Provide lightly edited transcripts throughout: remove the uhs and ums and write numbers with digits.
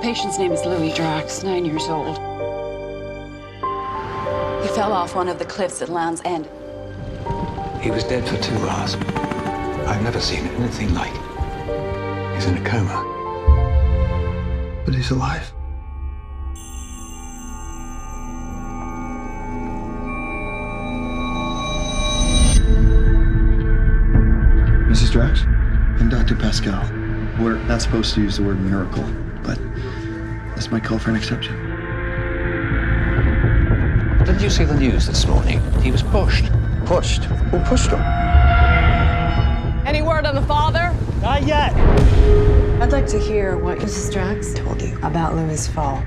patient's name is Louis Drax, 9 years old. He fell off one of the cliffs at Land's End. He was dead for 2 hours. I've never seen anything like it. He's in a coma. But he's alive. Mrs. Drax? I'm Dr. Pascal. We're not supposed to use the word miracle, but this might call for an exception. Didn't you see the news this morning? He was pushed. Pushed? Who pushed him? Any word on the father? Not yet. I'd like to hear what Mrs. Drax Told you. about Louis' fall.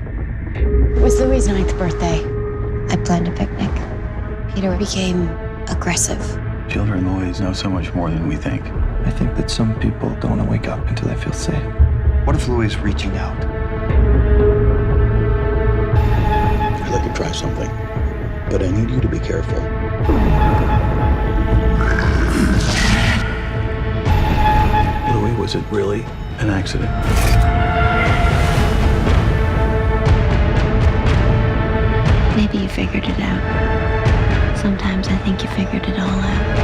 It was Louis' 9th birthday. I planned a picnic. Peter became aggressive. Children always know so much more than we think. I think that some people don't want to wake up until they feel safe. What if Louis is reaching out? I'd like to try something, but I need you to be careful. Louis, was it really an accident? Maybe you figured it out. Sometimes I think you figured it all out.